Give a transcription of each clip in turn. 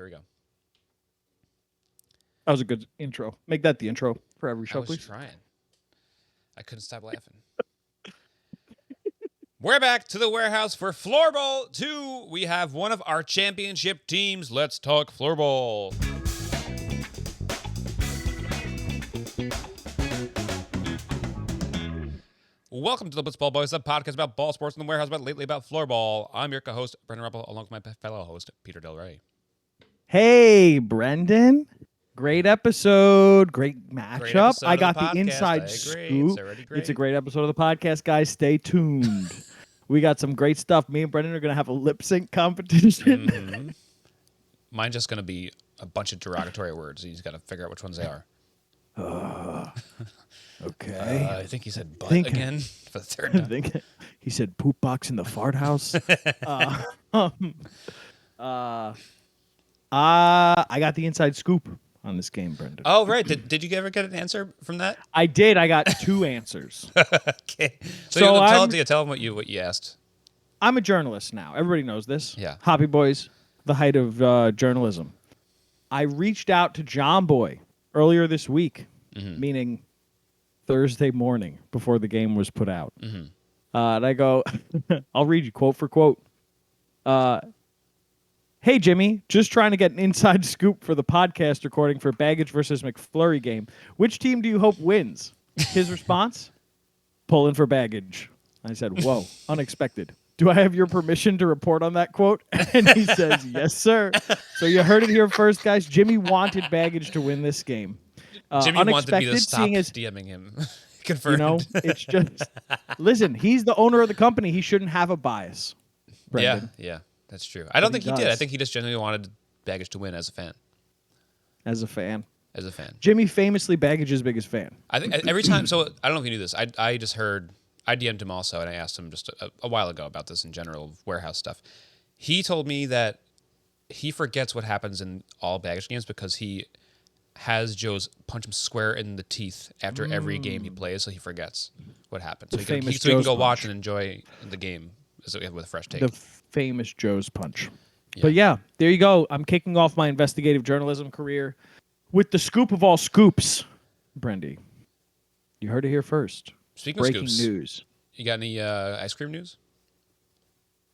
here we go. That was a good intro. Make that the intro for every show, I was please. trying. I couldn't stop laughing. We're back to the warehouse for Floorball 2. We have one of our championship teams. Let's talk Floorball. Welcome to the Blitzball Boys, a podcast about ball sports in the warehouse, but lately about floorball. I'm your co-host, Brendan Ruppel, along with my fellow host, Peter Del Rey. Hey, Brendan. Great episode. Great matchup. episode I of the got the podcast. inside I agree. scoop. It's already great. It's a great episode of the podcast, guys. Stay tuned. We got some great stuff. Me and Brendan are going to have a lip sync competition. Mm-hmm. Mine's just going to be a bunch of derogatory words. He's got to figure out which ones they are. Okay. I think he said butt again for the third I time. think he said poop box in the fart house. I got the inside scoop on this game, Brendan. Oh, right. Did you ever get an answer from that? I did. I got 2 answers. Okay. So tell him what you asked. I'm a journalist now. Everybody knows this. Yeah. Hoppy Boys, the height of journalism. I reached out to John Boy earlier this week, meaning Thursday morning before the game was put out. And I go, I'll read you quote for quote. Hey, Jimmy, just trying to get an inside scoop for the podcast recording for Baggage versus MacFlurry game. Which team do you hope wins? His response, pulling for Baggage. I said, whoa, unexpected. Do I have your permission to report on that quote? And he says, yes, sir. So you heard it here first, guys. Jimmy wanted Baggage to win this game. Jimmy wanted me to stop seeing as, DMing him. Confirmed. You know, it's just, listen, he's the owner of the company. He shouldn't have a bias. Brendan. Yeah, that's true. I don't think he did. I does. think he just genuinely wanted Baggage to win as a fan. As a fan. Jimmy famously Baggage's biggest fan. I think every time. So I don't know if you knew this. I just heard. I DM'd him also, and I asked him just a while ago about this in general warehouse stuff. He told me that he forgets what happens in all Baggage games because he has Joe's punch him square in the teeth after every game he plays, so he forgets what happened. So he can go watch and enjoy the game with a fresh take. The famous Joe's punch. Yeah. But yeah, there you go. I'm kicking off my investigative journalism career with the scoop of all scoops. Brendy, you heard it here first. Speaking Breaking of scoops, news. You got any ice cream news?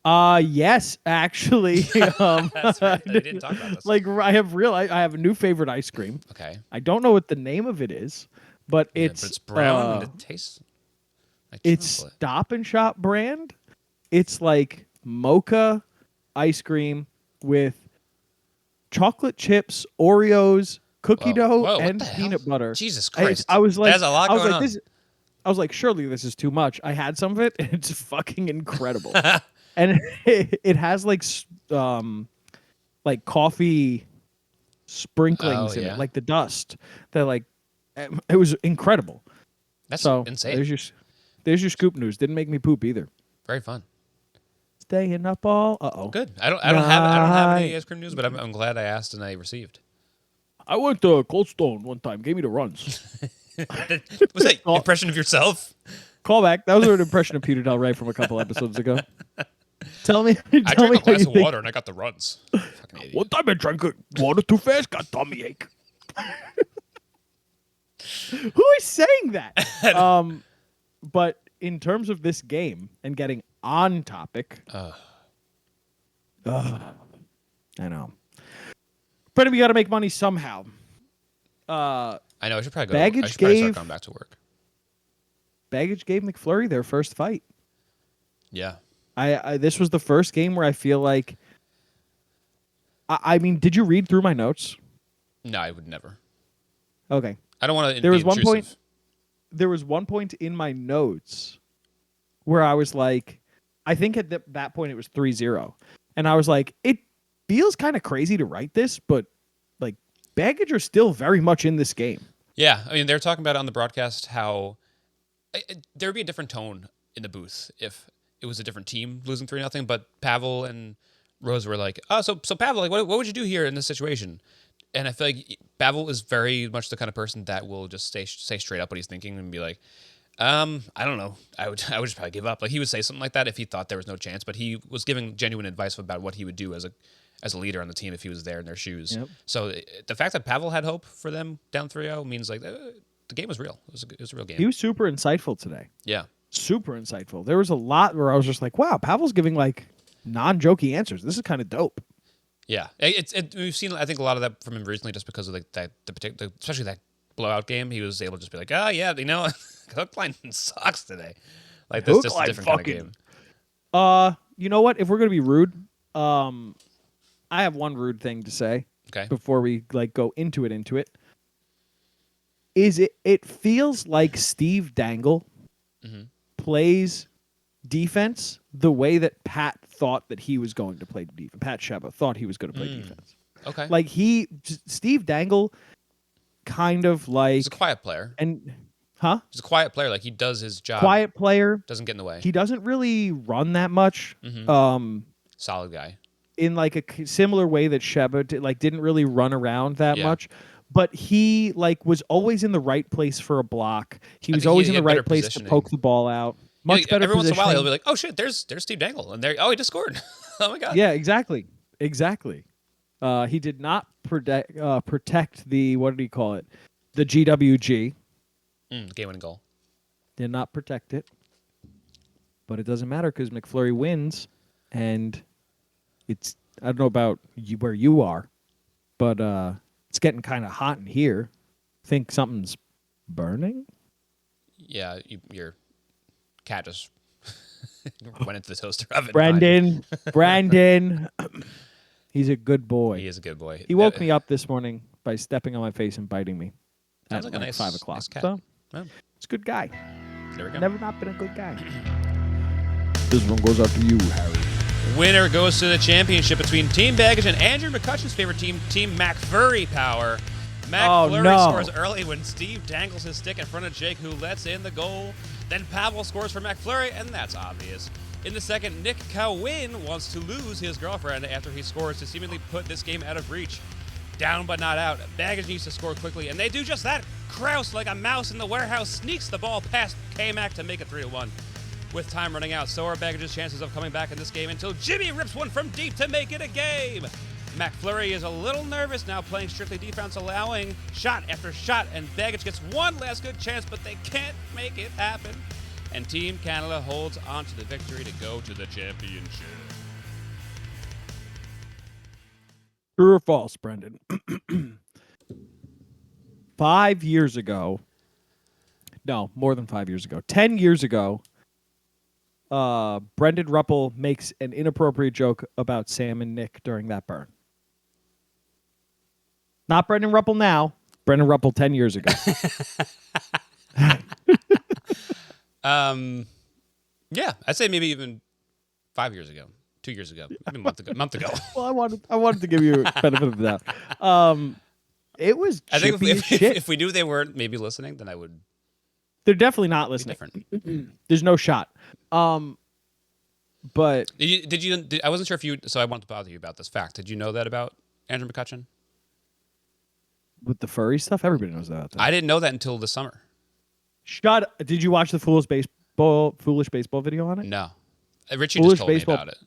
Yes, actually. That's right. I didn't talk about this. I have a new favorite ice cream. Okay. I don't know what the name of it is, but it's brown and it tastes like it's chocolate. Stop and Shop brand. It's like mocha ice cream with chocolate chips, Oreos, cookie dough, Whoa, and what the peanut hell? butter. Jesus Christ. I was like, There's a lot going on. I was like, surely this is too much. I had some of it, and it's fucking incredible. And it has like coffee sprinklings in yeah? it, like the dust. That it was incredible. That's So insane. there's your scoop news. Didn't make me poop either. Very fun. Staying up all. Uh-oh. Good. I don't have any ice cream news, but I'm glad I asked and I received. I went to Cold Stone one time. Gave me the runs. Was that impression of yourself? Call back. That was an impression of Peter Del Rey from a couple episodes ago. Tell me. I drank a glass of water and I got the runs. Fucking idiot. One time I drank water too fast, got tummy ache. Who is saying that? But in terms of this game and getting on topic, I know. But we got to make money somehow. I know. I should probably Baggage start going back to work. Baggage gave MacFlurry their first fight. Yeah. This was the first game where I feel like. I mean, did you read through my notes? No, I would never. Okay. I don't want to. There was one point. There was one point in my notes where I was like, I think at that point it was 3-0. And I was like, it feels kind of crazy to write this, but like Baggage are still very much in this game. Yeah. I mean, they're talking about on the broadcast how there would be a different tone in the booth if it was a different team losing 3-0. But Pavel and Rose were like, oh, so Pavel, like, what would you do here in this situation? And I feel like Pavel is very much the kind of person that will just say straight up what he's thinking and be like, I don't know. I would just probably give up. Like he would say something like that if he thought there was no chance, but he was giving genuine advice about what he would do as as a leader on the team if he was there in their shoes. Yep. So the fact that Pavel had hope for them down 3-0 means like the game was real. It was a real game. He was super insightful today. Yeah. Super insightful. There was a lot where I was just like, wow, Pavel's giving like non-jokey answers. This is kind of dope. Yeah. We've seen, I think, a lot of that from him recently just because of like especially that blowout game. He was able to just be like, oh, yeah, Hookline sucks today. Like, this is just a different kind of game. You know what? If we're going to be rude, I have one rude thing to say. Okay. Before we like go into it. It feels like Steve Dangle plays defense the way that Pat thought that he was going to play defense. Pat Sheba thought he was going to play defense. Okay. Like Steve Dangle kind of like... He's a quiet player. He's a quiet player. Like, he does his job. Quiet player. Doesn't get in the way. He doesn't really run that much. Solid guy. In like a similar way that Sheba didn't really run around that much. But he like was always in the right place for a block. He was always in the right place to poke the ball out. Much better every once in a while he'll be like, "Oh shit, there's Steve Dangle," and he just scored. Oh my god. Yeah, exactly. He did not protect the, what did he call it? The GWG. Game-winning goal. Did not protect it. But it doesn't matter because MacFlurry wins, and it's, I don't know about where you are, but it's getting kind of hot in here. Think something's burning? Yeah, your cat just went into the toaster oven. Brandon. He's a good boy. He is a good boy. He woke me up this morning by stepping on my face and biting me. Sounds like a nice 5 o'clock. Nice cat. So, Oh, it's a good guy. there we go. Never not been a good guy. This one goes out to you, Harry. Winner goes to the championship between Team Baggage and Andrew McCutcheon's favorite team, Team MacFlurry Power. MacFlurry scores early when Steve dangles his stick in front of Jake, who lets in the goal. Then Pavel scores for MacFlurry, and that's obvious. In the second, Nick Cowan wants to lose his girlfriend after he scores to seemingly put this game out of reach. Down but not out. Baggage needs to score quickly, and they do just that. Kraus, like a mouse in the warehouse, sneaks the ball past K-Mac to make it 3-1. With time running out, so are Baggage's chances of coming back in this game until Jimmy rips one from deep to make it a game. MacFlurry is a little nervous now, playing strictly defense, allowing shot after shot, and Baggage gets one last good chance, but they can't make it happen. And Team Canada holds on to the victory to go to the championship. True or false, Brendan? 5 years ago, no, more than 5 years ago, 10 years ago, Brendan Ruppel makes an inappropriate joke about Sam and Nick during that burn. Not Brendan Ruppel now, Brendan Ruppel 10 years ago. Yeah, I'd say maybe even 5 years ago, 2 years ago, maybe a month ago. Well, I wanted to give you a benefit of the doubt. It was I think chippy as shit. if we knew they weren't maybe listening, then I would. They're definitely not listening. Different. There's no shot. But Did you? I wasn't sure if you. So I wanted to bother you about this fact. Did you know that about Andrew McCutcheon? with the furry stuff, everybody knows that. I didn't know that until this summer. Shut up. Did you watch the Foolish Baseball video on it? No, Richie Foolish just told Baseball. me about it.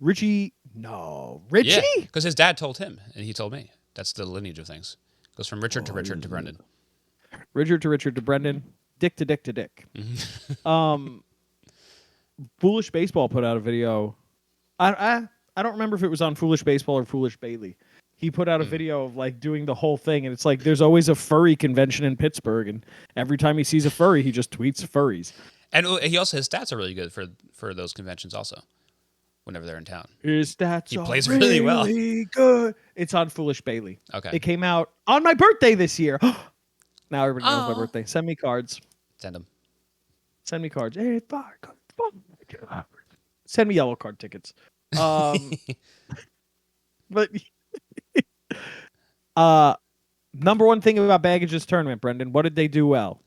Richie? No. Richie? Yeah, because his dad told him, and he told me. That's the lineage of things. Goes from Richard to Richard to Brendan. Richard to Brendan. Dick to Dick to Dick. Foolish Baseball put out a video. I don't remember if it was on Foolish Baseball or Foolish Bailey. He put out a video of like doing the whole thing, and it's like there's always a furry convention in Pittsburgh, and every time he sees a furry, he just tweets furries. And he also his stats are really good for those conventions also. Whenever they're in town, his stats he plays really well. Good. It's on Foolish Bailey. Okay, it came out on my birthday this year. Now everybody knows my birthday. Send me cards. Send them. Send me cards. Hey, send me yellow card tickets. But number one thing about Baggage's tournament, Brendan, what did they do well?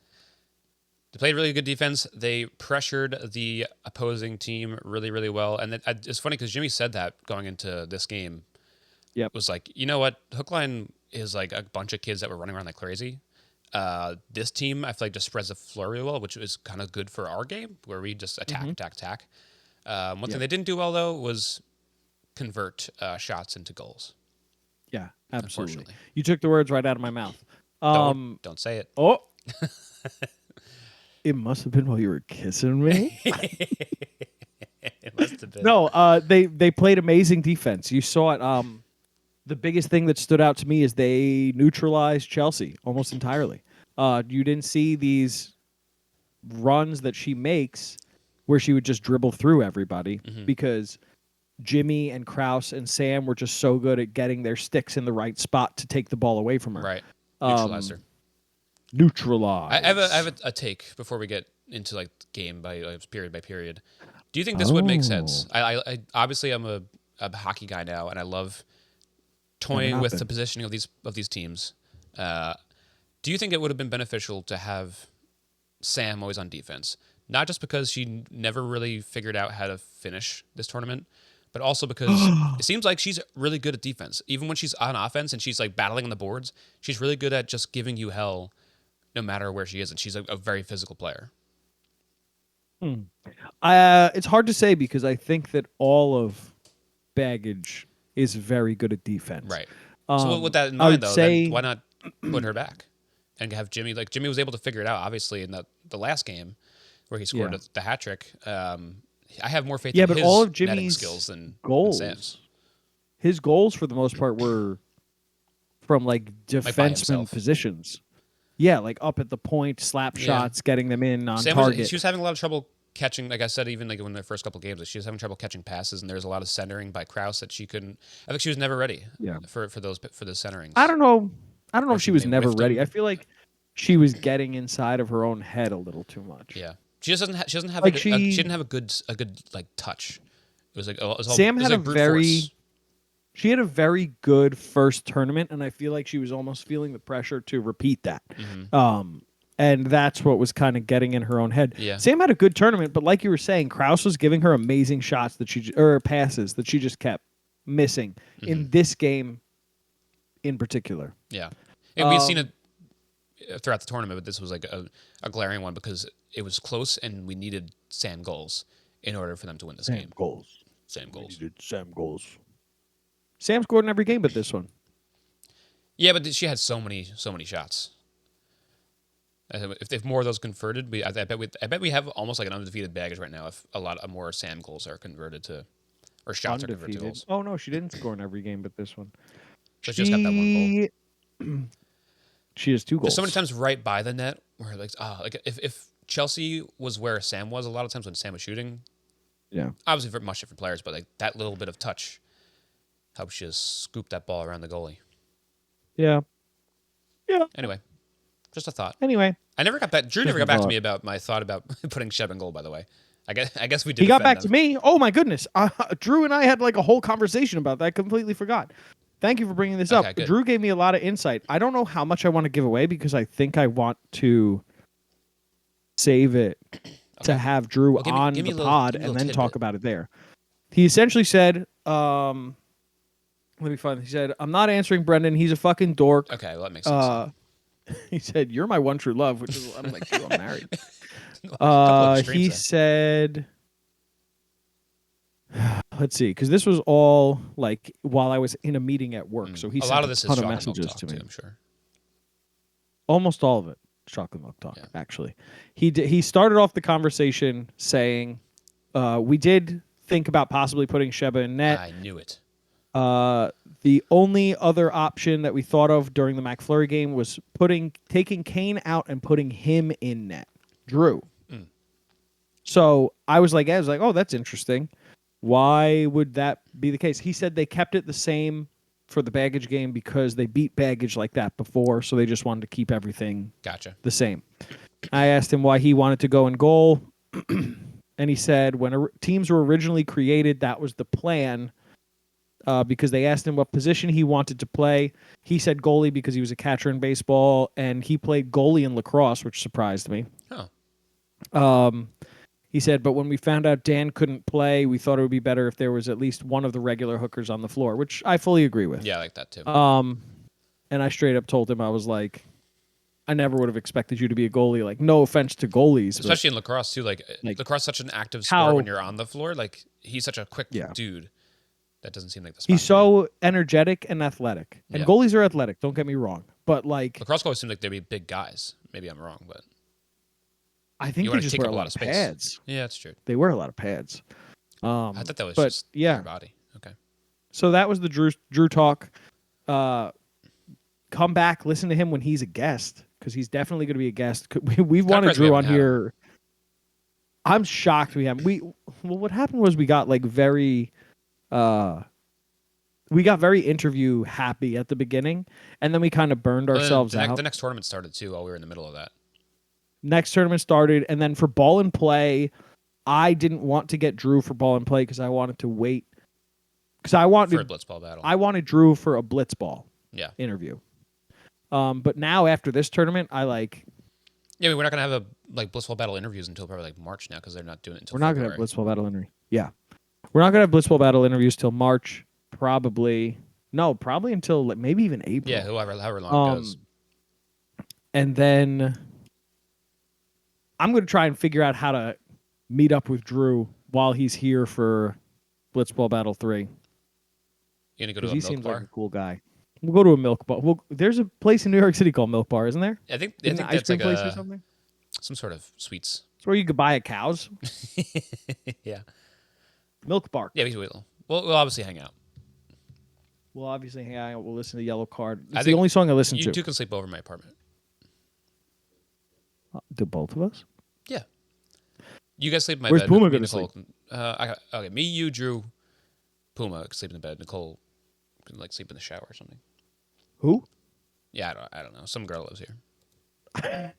They played really good defense. They pressured the opposing team really, really well. And it's funny because Jimmy said that going into this game. Yep. Was like, you know what? Hookline is like a bunch of kids that were running around like crazy. This team, I feel like, just spreads the floor really well, which is kind of good for our game, where we just attack. One thing they didn't do well, though, was convert shots into goals. Yeah, absolutely. Unfortunately. You took the words right out of my mouth. Don't say it. Oh, it must have been while you were kissing me. It must have been. No, they played amazing defense. You saw it. The biggest thing that stood out to me is they neutralized Chelsea almost entirely. You didn't see these runs that she makes where she would just dribble through everybody because Jimmy and Kraus and Sam were just so good at getting their sticks in the right spot to take the ball away from her. Right. Neutralize her. Neutralize. I have a take before we get into like game by period by period. Do you think this would make sense? I obviously I'm a hockey guy now, and I love toying with the positioning of these teams. Do you think it would have been beneficial to have Sam always on defense? Not just because she never really figured out how to finish this tournament, but also because it seems like she's really good at defense. Even when she's on offense and she's like battling on the boards, she's really good at just giving you hell no matter where she is, and she's a very physical player. It's hard to say because I think that all of Baggage is very good at defense. Right. So with that in mind, though, say, then why not put her back and have Jimmy? Like Jimmy was able to figure it out, obviously, in the last game where he scored the hat trick. I have more faith in but his all of netting Jimmy's skills than Sam's. His goals, for the most part, were from like defenseman positions. Yeah, like up at the point, slap shots, getting them in on target. She was having a lot of trouble catching, like I said, even like in the first couple of games, she was having trouble catching passes, and there was a lot of centering by Kraus that she couldn't. I think she was never ready. For the centerings. I don't know if she was never ready. I feel like she was getting inside of her own head a little too much. Yeah, she doesn't have like she didn't have a good like touch. It was like Sam had a very. She had a very good first tournament, and I feel like she was almost feeling the pressure to repeat that. And that's what was kind of getting in her own head. Yeah. Sam had a good tournament, but like you were saying, Kraus was giving her amazing shots or passes that she just kept missing in this game in particular. Yeah. And we've seen it throughout the tournament, but this was like a glaring one because it was close and we needed Sam goals in order for them to win this game. Sam goals. We needed Sam goals. Sam scored in every game but this one. Yeah, but she had so many shots. If more of those converted, I bet we have almost like an undefeated Baggage right now. If a lot more Sam goals are converted to, or shots are converted to goals. Oh no, she didn't score in every game but this one. So she just got that one goal. She has 2 goals. There's so many times right by the net where like if Chelsea was where Sam was, a lot of times when Sam was shooting, obviously for much different players, but like that little bit of touch helps you scoop that ball around the goalie. Yeah. Anyway, just a thought. Anyway, I never got back. Drew never got back to me about my thought about putting Sheb in goal. By the way, I guess we did. He got back to me. Oh my goodness, Drew and I had like a whole conversation about that. I completely forgot. Thank you for bringing this up. Good. Drew gave me a lot of insight. I don't know how much I want to give away because I think I want to save it to have Drew on the pod and then talk about it there. He essentially said, let me find. He said, "I'm not answering Brendan. He's a fucking dork." Okay, well, that makes sense. He said, "You're my one true love," which is I'm like, I'm married. He said, "Let's see," because this was all like while I was in a meeting at work. So he sent a lot of this is ton of messages to me. I'm sure. Almost all of it, chocolate milk talk. Yeah. Actually, he started off the conversation saying, "We did think about possibly putting Sheba in net. I knew it. The only other option that we thought of during the MacFlurry game was taking Kane out and putting him in net, Drew." So I was like, oh, that's interesting. Why would that be the case? He said they kept it the same for the Baggage game because they beat Baggage like that before, so they just wanted to keep everything the same. I asked him why he wanted to go in goal, and he said when teams were originally created, that was the plan. Because they asked him what position he wanted to play. He said goalie because he was a catcher in baseball, and he played goalie in lacrosse, which surprised me. He said, but when we found out Dan couldn't play, we thought it would be better if there was at least one of the regular hookers on the floor, which I fully agree with. Yeah, I like that too. And I straight up told him, I was like, I never would have expected you to be a goalie. Like, no offense to goalies. Especially in lacrosse, too. Like lacrosse is such an active sport when you're on the floor. Like, he's such a quick dude That doesn't seem like the spot. He's so energetic and athletic. And Yeah. goalies are athletic, don't get me wrong. But, like, Lacrosse goalies seem like they'd be big guys. Maybe I'm wrong, but I think you they want to just take wear up a a lot lot of of space. pads. Yeah, that's true. They wear a lot of pads. I thought that was but, just yeah. your body. Okay. So that was the Drew talk. Come back, listen to him when he's a guest, because he's definitely going to be a guest. We've wanted impressed we Drew on haven't had him. here. I'm shocked we haven't. Well, what happened was we got like very interview happy at the beginning, and then we kind of burned ourselves out. The next tournament started too while we were in the middle of that. Next tournament started, and then for ball and play, I didn't want to get Drew for ball and play because I wanted to wait. Because I wanted for a blitzball battle. I wanted Drew for a blitzball interview. But now after this tournament, I like. Yeah, I mean, we're not gonna have a blitzball battle interviews until probably like March now because they're not doing it until. We're not gonna have blitzball battle interview. Yeah, we're not gonna have blitzball battle interviews till March. Probably until maybe even April. Yeah, however long it goes. And then I'm gonna try and figure out how to meet up with Drew while he's here for Blitzball Battle 3. You gonna go to a he milk seems bar? like a cool guy. We'll go to a milk bar. There's a place in New York City called Milk Bar, isn't there? I think ice that's cream like place or something. Some sort of sweets. It's where you could buy cows. Yeah. Milk Bar. Yeah, we'll obviously hang out. We'll obviously hang out. We'll listen to Yellow Card. It's I the think only song I listen You to. two can sleep over in my apartment. Do both of us? Yeah. You guys sleep in my Where's bed. Puma Me, gonna Nicole, okay, me, you, Drew, Puma can sleep in the bed. Nicole can sleep in the shower or something. Who? Yeah, I don't know. Some girl lives here. I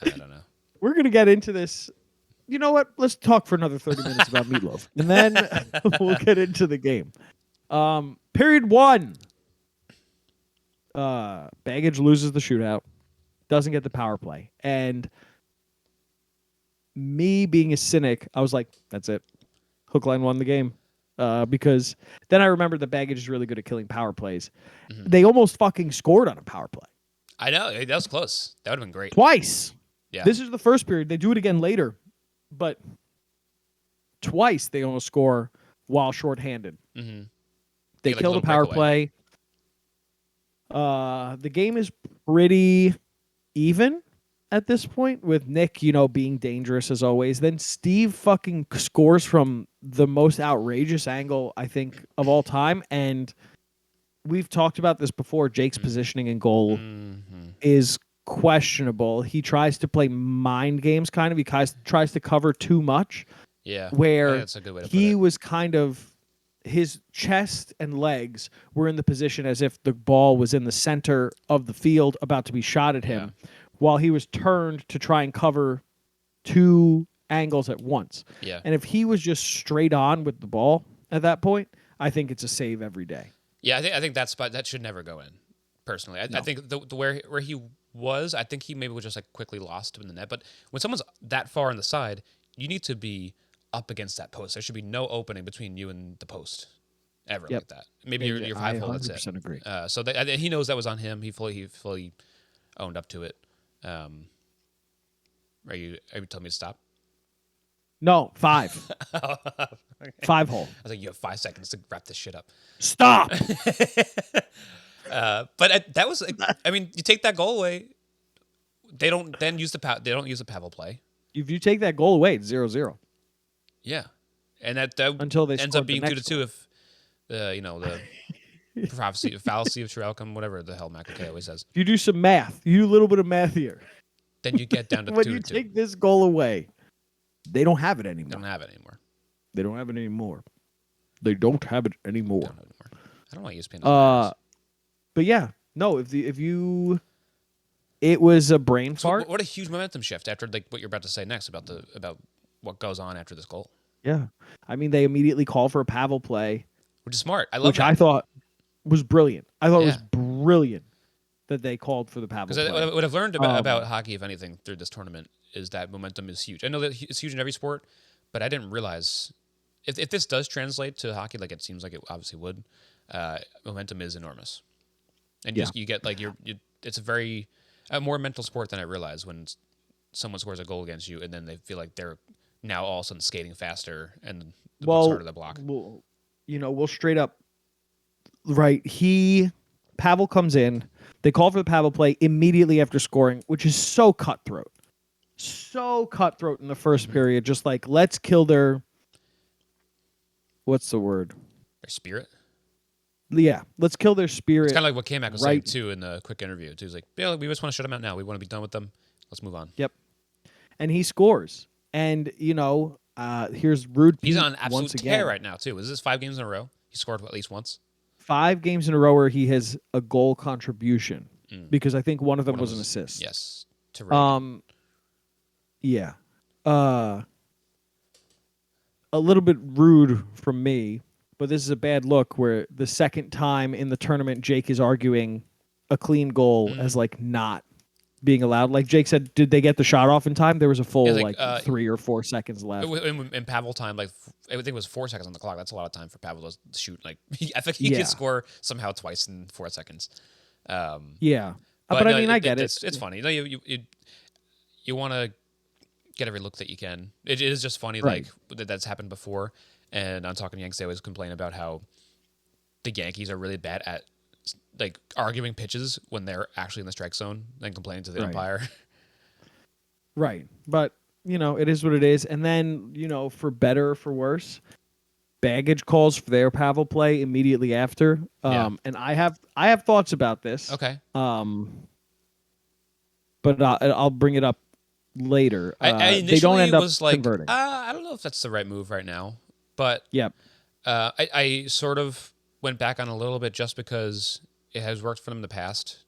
don't know. We're gonna get into this. You know what? Let's talk for another 30 minutes about Meatloaf, and then we'll get into the game. Period 1. Baggage loses the shootout, doesn't get the power play, and me being a cynic, I was like, "That's it. Hook line won the game." Because then I remembered that Baggage is really good at killing power plays. Mm-hmm. They almost fucking scored on a power play. I know. That was close. That would have been great. Twice. Yeah. This is the first period. They do it again later. But twice they almost score while shorthanded. Mm-hmm. They kill the power play. The game is pretty even at this point with Nick, being dangerous as always. Then Steve fucking scores from the most outrageous angle, I think, of all time. And we've talked about this before. Jake's positioning in goal is questionable. He tries to play mind games, kind of. He tries to cover too much. Yeah. Where that's a good way to put he it. was kind of, his chest and legs were in the position as if the ball was in the center of the field about to be shot at him, while he was turned to try and cover two angles at once. Yeah. And if he was just straight on with the ball at that point, I think it's a save every day. Yeah, I think that spot that should never go in. Personally, I think the where he was, I think he maybe was just quickly lost in the net. But when someone's that far on the side, you need to be up against that post. There should be no opening between you and the post ever like that. Maybe you're 5 hole. That's it. 100% agree. So he knows that was on him. He fully owned up to it. Are you telling me to stop? No, 5. Okay. 5 hole. I was like, you have 5 seconds to wrap this shit up. Stop. But that was, I mean, you take that goal away, they don't then use the Pavel play. If you take that goal away, it's 0-0. Yeah, and that until they ends up being the 2-2 if the fallacy of true outcome, whatever the hell McAkay always says. If you do some math, you do a little bit of math here. Then you get down to 2-2. When you take this goal away, they don't have it anymore. They don't have it anymore. They don't have it anymore. They don't have it anymore. I don't know why ESPN doesn't but yeah, no. It was a brain so fart. What a huge momentum shift after what you're about to say next about what goes on after this goal. Yeah, I mean they immediately call for a Pavel play, which is smart. I love which that. I thought was brilliant. I thought it was brilliant that they called for the Pavel play. Because what I've learned about hockey, if anything, through this tournament is that momentum is huge. I know that it's huge in every sport, but I didn't realize if this does translate to hockey, like it seems like it obviously would. Momentum is enormous, and you get it's a very more mental sport than I realized when someone scores a goal against you and then they feel like they're now all of a sudden skating faster and the puck's Well, harder to block. we'll straight up right. Pavel comes in. They call for the Pavel play immediately after scoring, which is so cutthroat. So cutthroat in the first period. Just like, let's kill their. What's the word? Their spirit. Yeah, let's kill their spirit. It's kind of like what K-Mac was saying right. too in the quick interview. Too. He's like, yeah, we just want to shut them out now. We want to be done with them. Let's move on. Yep. And he scores. And, here's Rude Pete He's on an once absolute again. tear right now too. Was this 5 games in a row? He scored at least once. 5 games in a row where he has a goal contribution because I think one of them was an assist. Yes. To Reagan. Yeah. A little bit rude from me, but this is a bad look where the second time in the tournament Jake is arguing a clean goal as like not being allowed. Like Jake said, did they get the shot off in time? There was a full 3 or 4 seconds left. In Pavel time, like I think it was 4 seconds on the clock. That's a lot of time for Pavel to shoot. Like I think he could score somehow twice in 4 seconds. Yeah, but no, I mean, I get it. It's funny. No, you want to get every look that you can. It is just funny, Right. like that's happened before. And on Talking Yanks, they always complain about how the Yankees are really bad at like arguing pitches when they're actually in the strike zone and complaining to the umpire. Right. But, it is what it is. And then, for better or for worse, Baggage calls for their Pavel play immediately after. And I have thoughts about this. Okay. But I'll bring it up later. I initially they don't end up was like, converting. I don't know if that's the right move right now. But Yep. I sort of went back on a little bit just because it has worked for them in the past.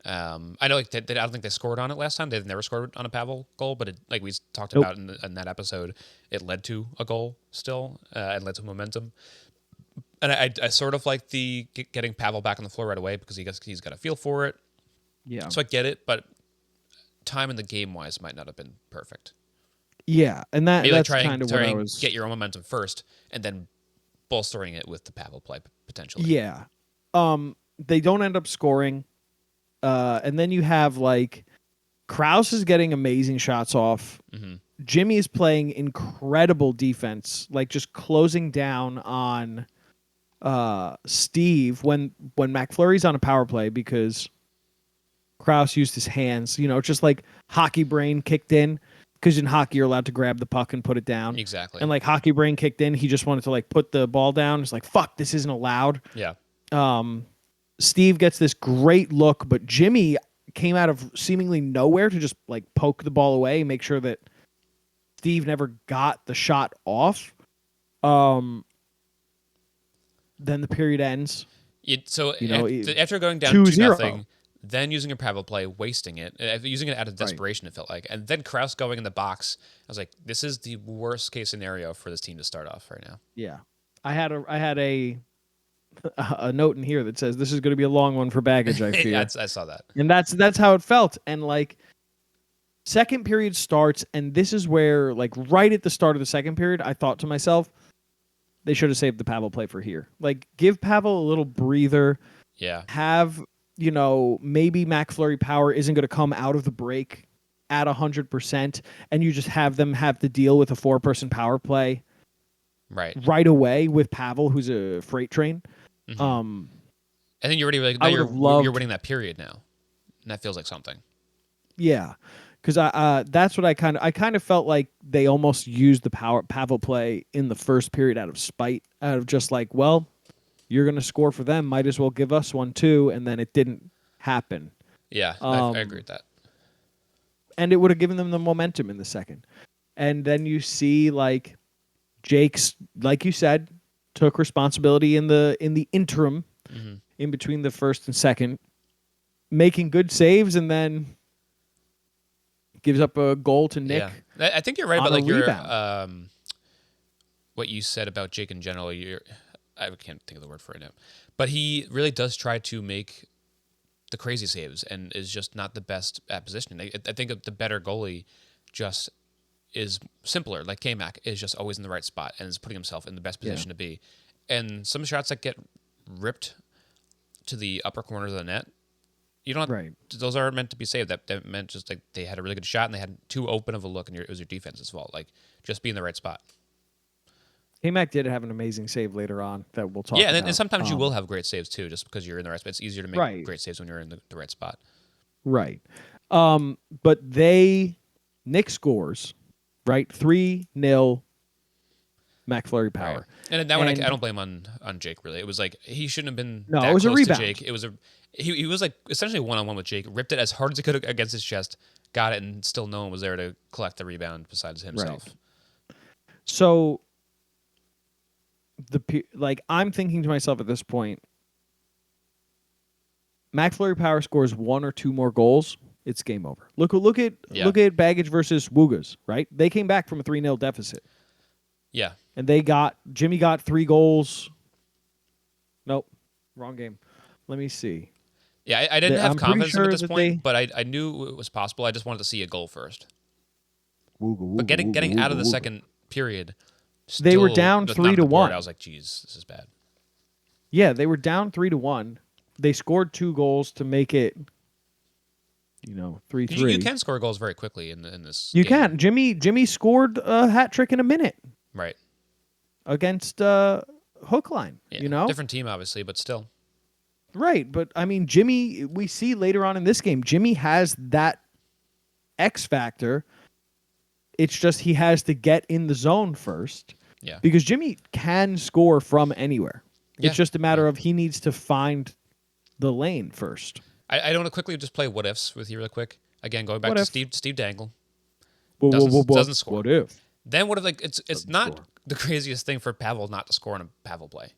I know, like, I don't think they scored on it last time. They've never scored on a Pavel goal, but like we talked about in that episode, it led to a goal still and led to momentum. And I sort of like the getting Pavel back on the floor right away because he's got a feel for it. Yeah. So I get it, but time in the game wise might not have been perfect. Yeah, and Maybe that's like kind of what I was. Get your own momentum first, and then bolstering it with the Pavel play potentially. Yeah. They don't end up scoring. And then you have like Krause is getting amazing shots off. Mm-hmm. Jimmy is playing incredible defense, like just closing down on Steve when MacFlurry's on a power play because Krause used his hands, just like hockey brain kicked in. Because in hockey, you're allowed to grab the puck and put it down. Exactly. And like hockey brain kicked in, he just wanted to like put the ball down. It's like, fuck, this isn't allowed. Yeah. Steve gets this great look, but Jimmy came out of seemingly nowhere to just like poke the ball away, make sure that Steve never got the shot off. Then the period ends. After going down 2-0. 2-0, then using a Pavel play, wasting it, using it out of desperation, It felt like, and then Krause going in the box. I was like, this is the worst case scenario for this team to start off right now. Yeah, I had a note in here that says this is going to be a long one for Baggage. I fear. I saw that, and that's how it felt. And like, second period starts, and this is where like right at the start of the second period, I thought to myself, they should have saved the Pavel play for here. Like, give Pavel a little breather. Yeah. Have maybe MacFlurry Power isn't going to come out of the break at 100%, and you just have them have to deal with a 4-person power play right away with Pavel, who's a freight train. Mm-hmm. I think you're already like, now you're winning that period now, and that feels like something. Yeah, because that's what I kind of felt like they almost used the Pavel play in the first period out of spite, out of just like, well, you're going to score for them, might as well give us one too, and then it didn't happen. Yeah, I agree with that. And it would have given them the momentum in the second. And then you see like Jake's, like you said, took responsibility in the interim, in between the first and second, making good saves, and then gives up a goal to Nick. Yeah. I think you're right about like rebound. What you said about Jake in general. I can't think of the word for it now, but he really does try to make the crazy saves and is just not the best at positioning. I think the better goalie just is simpler. Like K-Mac is just always in the right spot and is putting himself in the best position to be. And some shots that get ripped to the upper corners of the net, You don't. Right. Those aren't meant to be saved. That meant just like they had a really good shot and they had too open of a look, and it was your defense's fault. Like just be in the right spot. K-Mac did have an amazing save later on that we'll talk Yeah, about. and sometimes you will have great saves too, just because you're in the right spot. It's easier to make Right. great saves when you're in the right spot. Right. But Nick scores, right? 3-0 MacFlurry Power. Right. And that one I don't blame on Jake really. It was like he shouldn't have been No, that it was a close to rebound. Jake. It was he was like essentially one-on-one with Jake, ripped it as hard as he could against his chest, got it, and still no one was there to collect the rebound besides himself. Right. So I'm thinking to myself at this point, MacFlurry Power scores 1 or 2 more goals, it's game over. Look at Baggage versus Woogas, right? They came back from a 3-0 deficit. Yeah. And Jimmy got 3 goals. Nope. Wrong game. Let me see. Yeah, I didn't have confidence at this point, but I knew it was possible. I just wanted to see a goal first. But getting out of the second period, they were down 3-1. I was like, geez, this is bad. Yeah, they were down 3-1. They scored 2 goals to make it, 3-3. You can score goals very quickly in this. You game. can. Jimmy scored a hat trick in a minute. Right. Against Hookline. Yeah. Different team, obviously, but still. Right, but I mean, Jimmy. We see later on in this game, Jimmy has that X factor. It's just he has to get in the zone first. Yeah. Because Jimmy can score from anywhere. Yeah. It's just a matter of he needs to find the lane first. I want to quickly just play what ifs with you real quick. Again, going back to Steve Dangle. Doesn't score. What if? Then what if it's not the craziest thing for Pavel not to score on a Pavel play?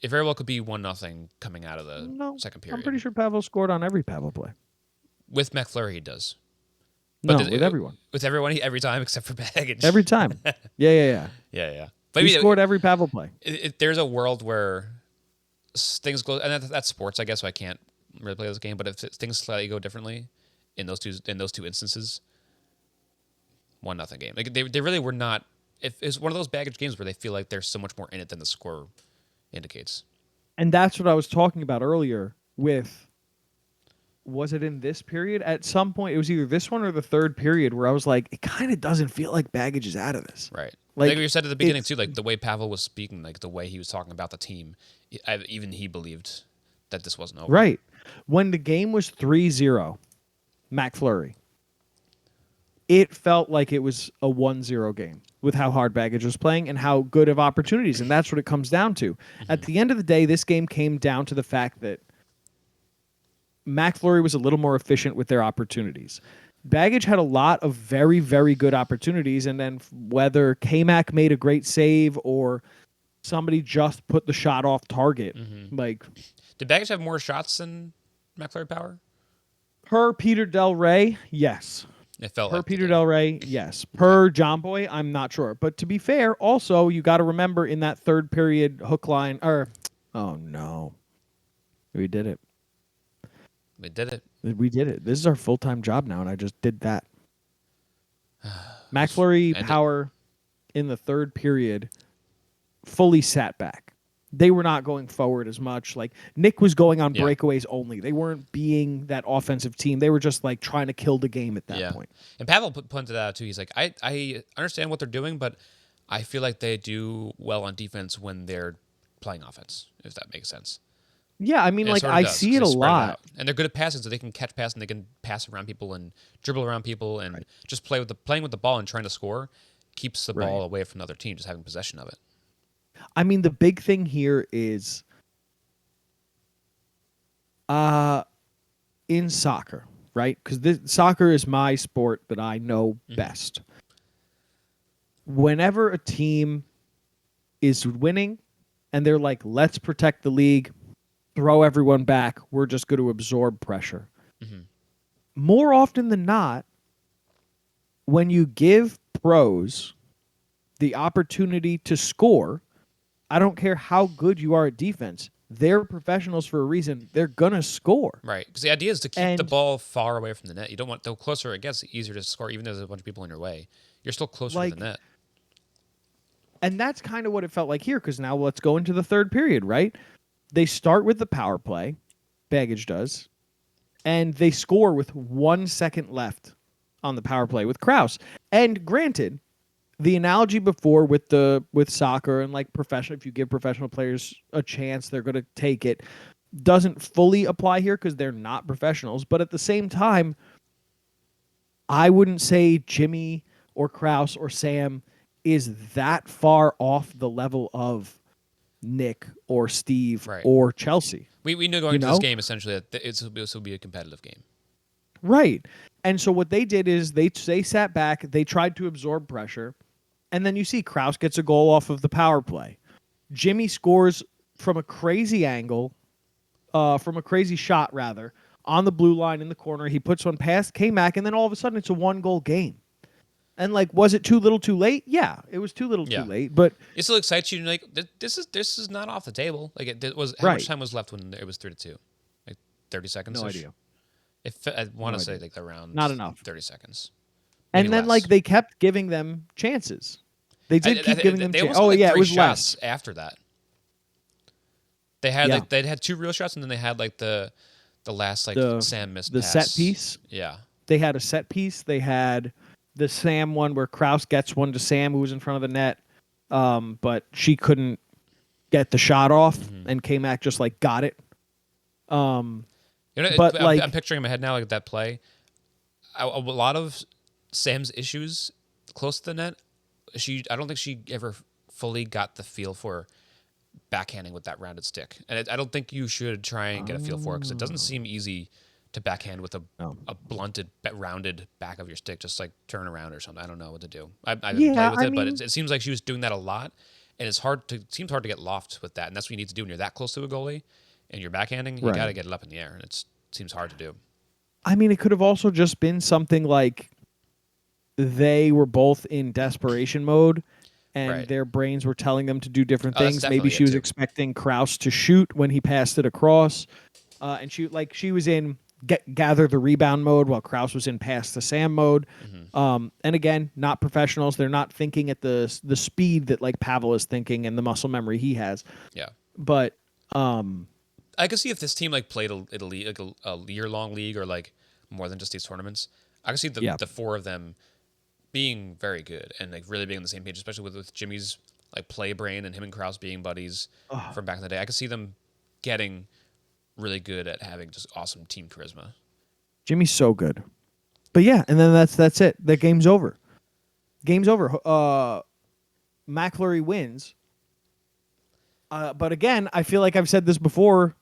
It very well could be 1-0 coming out of the second period. I'm pretty sure Pavel scored on every Pavel play. With MacFlurry, he does. But with everyone. With everyone, every time except for Baggage. Every time. Yeah. But he scored every Pavel play. There's a world where things go, and that's sports, I guess, so I can't really play this game. But if things slightly go differently in those two instances, 1-0 game. Like they really were not. If it's one of those Baggage games where they feel like there's so much more in it than the score indicates. And that's what I was talking about earlier with. Was it in this period? At some point, it was either this one or the third period where I was like, it kind of doesn't feel like Baggage is out of this. Right. Like you said at the beginning, too, like the way Pavel was speaking, like the way he was talking about the team, even he believed that this wasn't over. Right. When the game was 3-0, MacFlurry, it felt like it was a 1-0 game with how hard Baggage was playing and how good of opportunities. And that's what it comes down to. Mm-hmm. At the end of the day, this game came down to the fact that MacFlurry was a little more efficient with their opportunities. Baggage had a lot of very, very good opportunities, and then whether K-Mac made a great save or somebody just put the shot off target, Did Baggage have more shots than MacFlurry Power? Per Peter Del Rey, yes. It felt per like Peter Del Rey, yes. Per John Boy, I'm not sure. But to be fair, also you got to remember in that third period hook line, oh no, we did it. We did it. We did it. This is our full-time job now, and I just did that. MacFlurry Power in the third period fully sat back. They were not going forward as much. Like Nick was going on breakaways only. They weren't being that offensive team. They were just like trying to kill the game at that point. And Pavel pointed out too. He's like, I understand what they're doing, but I feel like they do well on defense when they're playing offense. If that makes sense. Yeah, I mean, like I see it a lot, and they're good at passing, so they can catch pass and they can pass around people and dribble around people and just playing with the ball and trying to score keeps the ball away from the other team, just having possession of it. I mean, the big thing here is, in soccer, right? Because soccer is my sport that I know best. Whenever a team is winning, and they're like, "Let's protect the league." Throw everyone back. We're just going to absorb pressure. Mm-hmm. More often than not, when you give pros the opportunity to score, I don't care how good you are at defense. They're professionals for a reason. They're going to score. Right. Because the idea is to keep the ball far away from the net. You don't want, the closer it gets, the easier to score, even though there's a bunch of people in your way. You're still closer to the net. And that's kind of what it felt like here, because now let's go into the third period, right? They start with the power play. Baggage does. and they score with 1 second left on the power play with Kraus. And granted, the analogy before with soccer and like professional, if you give professional players a chance, they're going to take it, doesn't fully apply here because they're not professionals. But at the same time, I wouldn't say Jimmy or Kraus or Sam is that far off the level of Nick or Steve Right. or Chelsea. We knew going into this game essentially that this will be a competitive game. Right. And so what they did is they sat back, they tried to absorb pressure, and then you see Kraus gets a goal off of the power play. Jimmy scores from a crazy angle, from a crazy shot rather, on the blue line in the corner. He puts one past K-Mac, and then all of a sudden it's a 1-goal game. And like, was it too little too late? Yeah, it was too little too late. But it still excites you. Like this is not off the table. Like it was. How much time was left when it was 3-2? Like 30 seconds. No idea. I want to say like around not enough 30 seconds. And then less. like they kept giving them chances. They did keep giving them chances. Oh yeah, it was shots less after that. They had like they had 2 real shots, and then they had like the last like Sam missed the pass. set piece. Yeah, they had a set piece. They had the Sam one where Kraus gets one to Sam who was in front of the net, but she couldn't get the shot off, and K-Mac just like got it. But I'm picturing in my head now like that play. A lot of Sam's issues close to the net. I don't think she ever fully got the feel for backhanding with that rounded stick, and I don't think you should try and get a feel for it because it doesn't seem easy to backhand with a blunted, rounded back of your stick, just like turn around or something. I don't know what to do. I didn't play with it, but it seems like she was doing that a lot, and it seems hard to get loft with that, and that's what you need to do when you're that close to a goalie and you're backhanding. You got to get it up in the air, and it seems hard to do. I mean, it could have also just been something like they were both in desperation mode, and their brains were telling them to do different things. Maybe she was expecting Kraus to shoot when he passed it across, and she was in gather the rebound mode while Kraus was in pass to Sam mode. And again, not professionals. They're not thinking at the speed that like Pavel is thinking and the muscle memory he has. Yeah. But I could see if this team like played a year-long league or like more than just these tournaments. I could see the 4 of them being very good and like really being on the same page, especially with Jimmy's like play brain and him and Kraus being buddies from back in the day. I could see them getting really good at having just awesome team charisma. Jimmy's so good. But yeah, and then that's it. The game's over. Game's over. MacFlurry wins. But again, I feel like I've said this before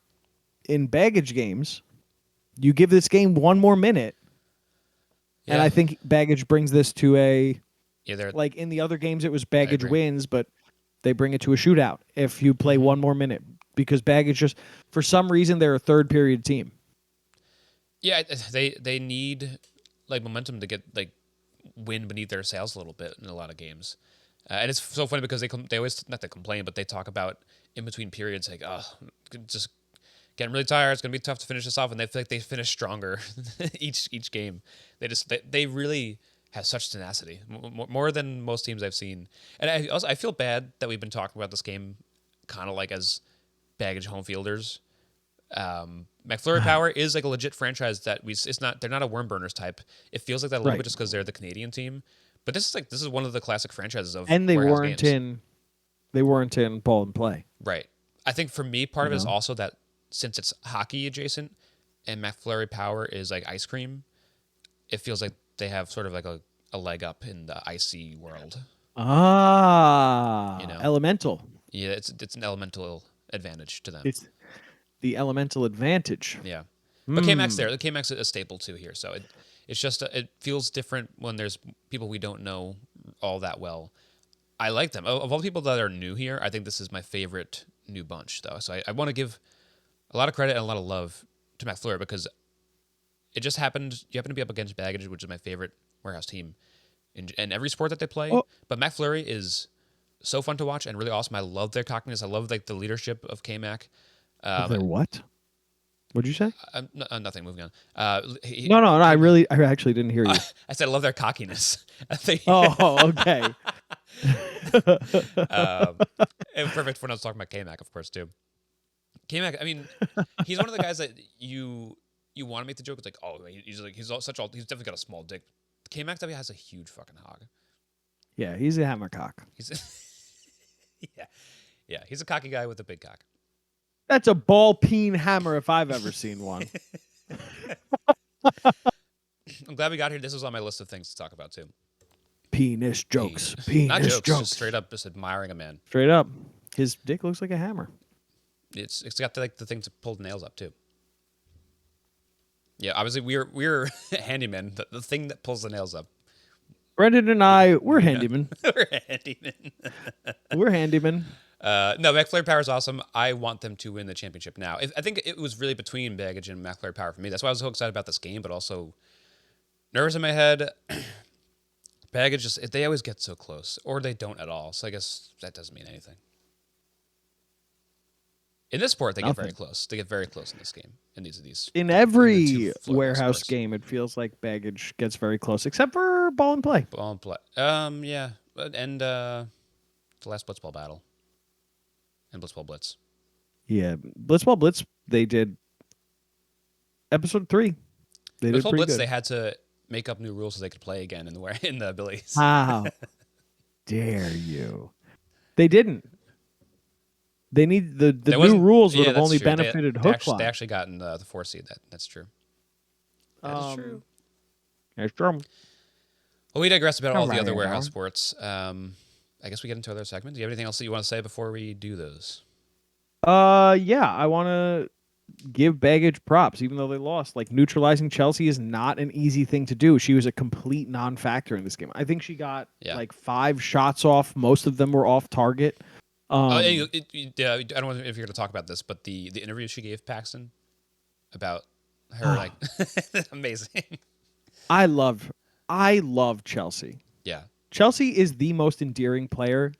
in baggage games. You give this game 1 more minute, and I think baggage brings this to a... Yeah, like in the other games, it was baggage wins, but they bring it to a shootout if you play 1 more minute. Because baggage just, for some reason, they're a third period team. Yeah, they need like momentum to get like wind beneath their sails a little bit in a lot of games, and it's so funny because they always not to complain, but they talk about in between periods like just getting really tired. It's gonna be tough to finish this off, and they feel like they finish stronger each game. They really have such tenacity, more than most teams I've seen, and I feel bad that we've been talking about this game kind of like as baggage home fielders. MacFlurry Power is like a legit franchise that they're not a worm burners type. It feels like that a little bit just because they're the Canadian team, but this is one of the classic franchises of and they weren't games. in ball and play. Right. I think for me, part of it is also that since it's hockey adjacent and MacFlurry Power is like ice cream, it feels like they have sort of like a leg up in the icy world. Elemental. Yeah, it's an elemental advantage to them. It's the elemental advantage. Yeah. But K-Mac's there. The K-Mac's a staple too here. So it's just it feels different when there's people we don't know all that well. I like them. Of all the people that are new here, I think this is my favorite new bunch though. So I want to give a lot of credit and a lot of love to MacFlurry because it just happened. You happen to be up against Baggage, which is my favorite warehouse team in every sport that they play. Oh. But MacFlurry is so fun to watch and really awesome. I love their cockiness. I love like the leadership of K-Mac. Their what? What'd you say? Nothing. Moving on. No. I actually didn't hear you. I said I love their cockiness. Oh, okay. And perfect when I was talking about K-Mac, of course, too. K-Mac, I mean, he's one of the guys that you you want to make the joke. It's like, oh, he's definitely got a small dick. KMaxW has a huge fucking hog. Yeah, he's a hammer cock. Yeah, he's a cocky guy with a big cock. That's a ball peen hammer if I've ever seen one. I'm glad we got here. This was on my list of things to talk about too. Penis jokes. Penis Not jokes. jokes. Just straight up, just admiring a man. Straight up, his dick looks like a hammer. It's got the thing to pull the nails up too. Yeah, obviously we're handyman. The thing that pulls the nails up. Brendan and I, we're handyman. We're handyman. We're handyman. No, MacFlurry Power is awesome. I want them to win the championship now. I think it was really between Baggage and MacFlurry Power for me. That's why I was so excited about this game, but also nervous in my head. Baggage they always get so close, or they don't at all. So I guess that doesn't mean anything. In this sport, they get very close. They get very close in this game. In these. In every Floorball warehouse sports. game, it feels like Baggage gets very close, except for ball and play. Ball and play. Yeah, and the last Blitzball battle. And Blitzball Blitz. Yeah, Blitzball Blitz. They did episode 3. They did Blitzball pretty Blitz. good. They had to make up new rules so they could play again in the abilities. How dare you? They didn't. They need the new rules would have only true. benefited Hook Fly. They actually gotten the 4 seed. That's true. That is true. That's true. Well, we digress about all the Alright, other warehouse Alan. sports. I guess we get into other segments. Do you have anything else that you want to say before we do those? Yeah, I want to give Baggage props, even though they lost. Like, neutralizing Chelsea is not an easy thing to do. She was a complete non-factor in this game. I think she got like 5 shots off. Most of them were off target. I don't know if you're going to talk about this, but the interview she gave Paxton about her, like, amazing. I love Chelsea. Yeah. Chelsea is the most endearing player,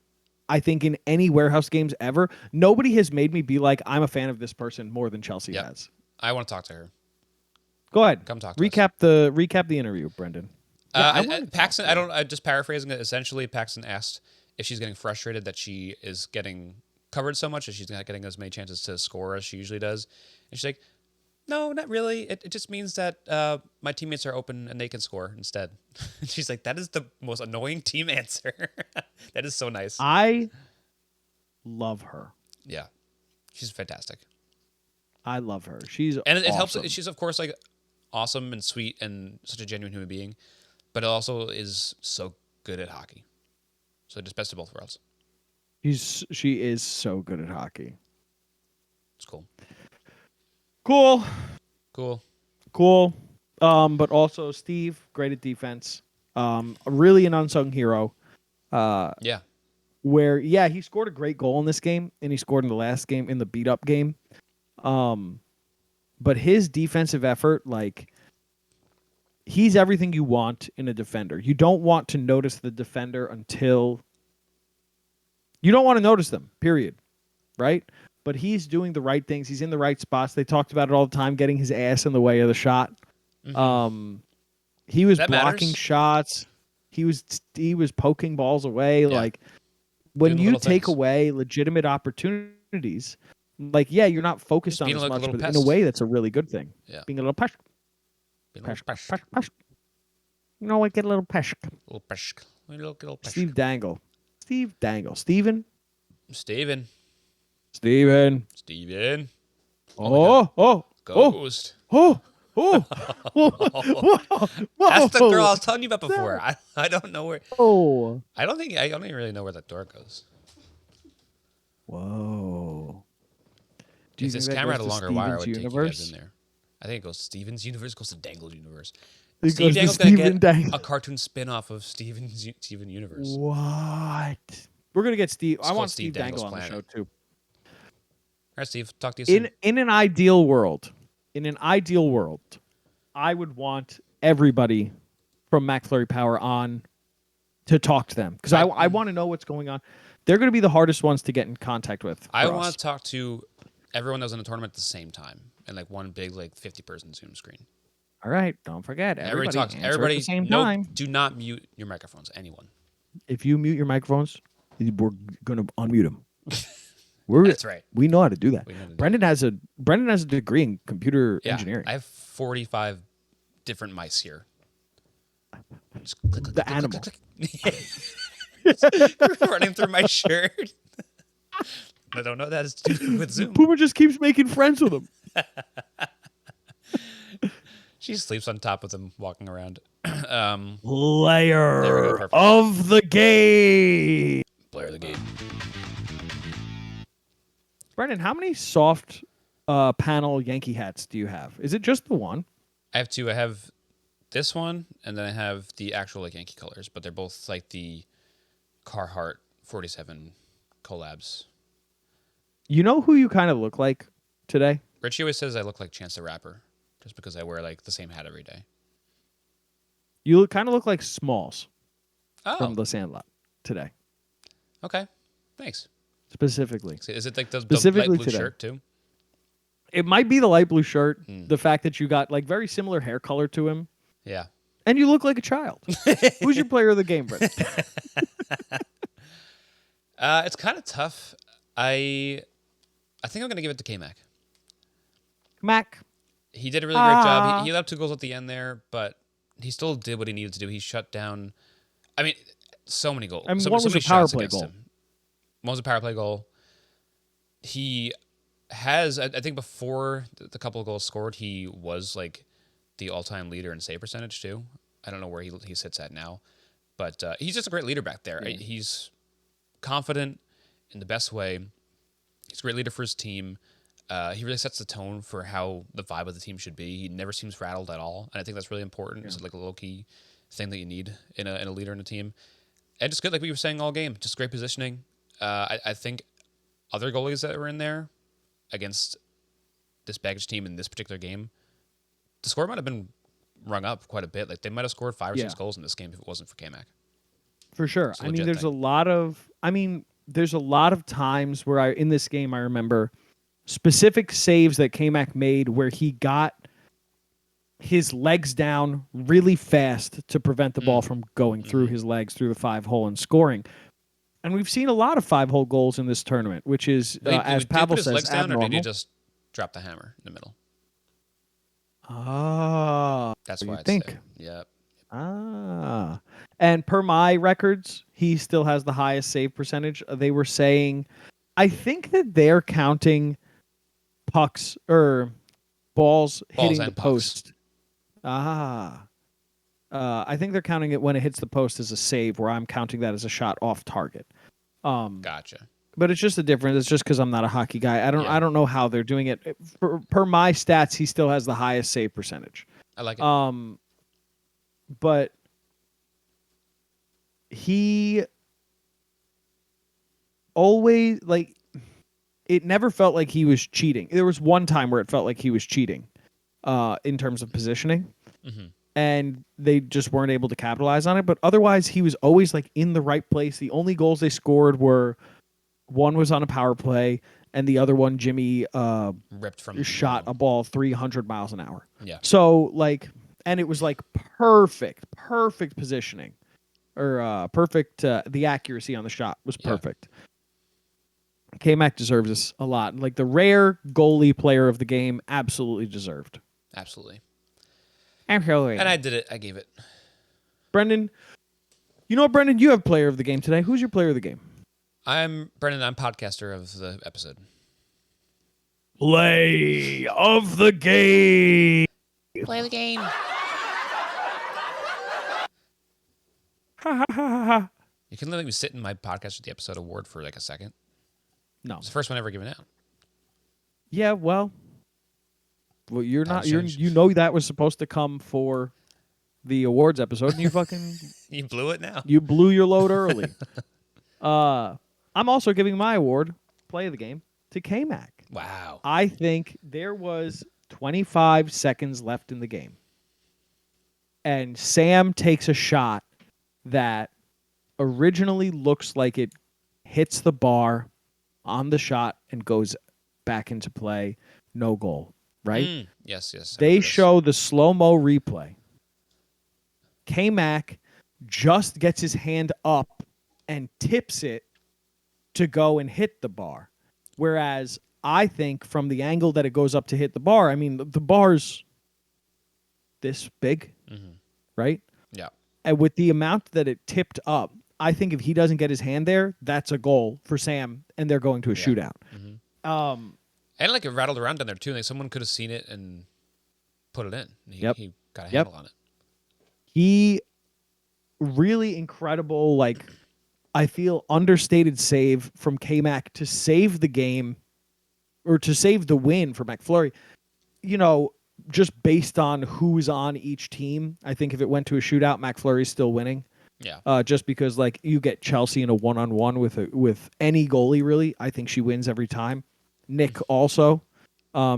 I think, in any warehouse games ever. Nobody has made me be like, I'm a fan of this person more than Chelsea has. I want to talk to her. Go ahead. Come talk to recap us. Recap the interview, Brendan. Paxton, I'm just paraphrasing it. Essentially, Paxton asked if she's getting frustrated that she is getting covered so much, that she's not getting as many chances to score as she usually does. And she's like, no, not really. It just means that my teammates are open and they can score instead. And she's like, that is the most annoying team answer. That is so nice. I love her. Yeah. She's fantastic. I love her. She's And it awesome. helps. She's, of course, like awesome and sweet and such a genuine human being, but it also is so good at hockey. So just best of both worlds. She is so good at hockey. It's cool. Cool. But also Steve, great at defense. Really an unsung hero. Yeah. Where he scored a great goal in this game, and he scored in the last game in the beat up game. But his defensive effort, like, he's everything you want in a defender. You don't want to notice the defender until you don't want to notice them, period. Right? But he's doing the right things. He's in the right spots. They talked about it all the time, getting his ass in the way of the shot. Mm-hmm. He was That blocking matters. shots. He was poking balls away. Yeah. Like, when Doing the you little take things. away legitimate opportunities, like, you're not focused on being as like a much, little but in pest. a way, that's a really good thing. Yeah. Being a little pesh. Being a little pesh. You know, like, get a little pesh. Little pesh. Little pesh. Steve Dangle. Steven. Oh. Ghost. Oh. That's the girl I was telling you about before. I don't know where. Oh. I don't even really know where that door goes. Whoa. Do you If think this that camera had goes a to longer wire, I would Steven's take you universe? guys in there. I think it goes to Steven's universe, goes to Dangle's universe. It Steve goes to Dangle's gonna Steven get Dangle. a cartoon spin-off of Steven universe. What? We're gonna get Steve. I called want Steve Steve Dangle Dangle's on the show Planet. too. All right, Steve, talk to you soon. In an ideal world, I would want everybody from MacFlurry Power on to talk to them, because I want to know what's going on. They're going to be the hardest ones to get in contact with. I for want us. to talk to everyone that was in the tournament at the same time, and like one big 50-person Zoom screen. All right, don't forget. Everybody talks. answer Everybody. at the same No, time. do not mute your microphones. Anyone. If you mute your microphones, we're going to unmute them. That's right. We know how to do that. We know how to do Brendan has a degree in computer engineering. I have 45 different mice here. Just click, click, The click, animal. click, click, click. Running through my shirt. I don't know what that has to do with Zoom. Puma just keeps making friends with him. She sleeps on top of them, walking around. Player Perfect. of the game. Player of the game. Brendan, how many soft panel Yankee hats do you have? Is it just the one? I have two. I have this one, and then I have the actual like Yankee colors, but they're both like the Carhartt 47 collabs. You know who you kind of look like today? Richie always says I look like Chance the Rapper, just because I wear like the same hat every day. You kind of look like Smalls from Oh, The Sandlot today, okay. Thanks. specifically. Is it like the light Specifically blue today. shirt too? It might be the light blue shirt, the fact that you got like very similar hair color to him, Yeah. and you look like a child. Who's your player of the game, Brendan? It's kind of tough. I think I'm gonna give it to K-Mac. Mac. He did a really great job. He allowed 2 goals at the end there, but he still did what he needed to do. He shut down. I mean, so many goals. I mean, so one many was a power shots play against goal. him. One was a power play goal. He has, I think, before the couple of goals scored, he was like the all-time leader in save percentage too. I don't know where he sits at now, but he's just a great leader back there. Yeah. He's confident in the best way. He's a great leader for his team. He really sets the tone for how the vibe of the team should be. He never seems rattled at all, and I think that's really important. It's like a low-key thing that you need in a leader in a team. And just good, like we were saying all game, just great positioning. I think other goalies that were in there against this Baggage team in this particular game, the score might have been rung up quite a bit. Like they might have scored 5 or 6 goals in this game if it wasn't for K-Mac. For sure. It's a I mean, legit there's thing. a lot of times where in this game I remember specific saves that K-Mac made where he got his legs down really fast to prevent the ball from going through his legs through the 5-hole and scoring. And we've seen a lot of 5-hole goals in this tournament, which is, as Did he Pavel put his says, legs down, abnormal. or did he just drop the hammer in the middle? Ah, That's you why it's think? there. Yep. Ah. And per my records, he still has the highest save percentage. They were saying, I think that they're counting pucks or balls hitting the and pucks. post. I think they're counting it when it hits the post as a save, where I'm counting that as a shot off target. Gotcha. But it's just a difference. It's just because I'm not a hockey guy. I don't know how they're doing it. Per my stats, he still has the highest save percentage. I like it. But he always it never felt like he was cheating. There was one time where it felt like he was cheating in terms of positioning. Mm-hmm. And they just weren't able to capitalize on it. But otherwise, he was always like in the right place. The only goals they scored were one was on a power play, and the other one, Jimmy Ripped from shot a ball 300 miles an hour. Yeah. So and it was like perfect positioning, or perfect. The accuracy on the shot was perfect. Yeah. K-Mac deserves this a lot. Like the rare goalie player of the game, absolutely deserved. Absolutely. Absolutely. And I did it. I gave it. Brendan, you know what, Brendan? You have player of the game today. Who's your player of the game? I'm Brendan. I'm podcaster of the episode. Play of the game. Play the game. You can let me sit in my podcast with the episode award for like a second. No. It's the first one ever given out. Yeah, well, you're not. changed. You know that was supposed to come for the awards episode, and you fucking You blew it now. you blew your load early. I'm also giving my award, play of the game, to K-Mac. Wow. I think there was 25 seconds left in the game, and Sam takes a shot that originally looks like it hits the bar on the shot and goes back into play. No goal, right? Yes. They show the slow-mo replay. K-Mac just gets his hand up and tips it to go and hit the bar. Whereas I think from the angle that it goes up to hit the bar, I mean, the bar's this big, right? Yeah. And with the amount that it tipped up, I think if he doesn't get his hand there, that's a goal for Sam, and they're going to a shootout. And like it rattled around down there too. Like someone could have seen it and put it in. Yep. He got a Yep. handle on it. He really incredible, like I feel understated save from K-Mac to save the game or to save the win for MacFlurry. You know, just based on who's on each team, I think if it went to a shootout, MacFlurry's still winning. Yeah. Just because like you get Chelsea in a one-on-one with any goalie, really, I think she wins every time. Nick also.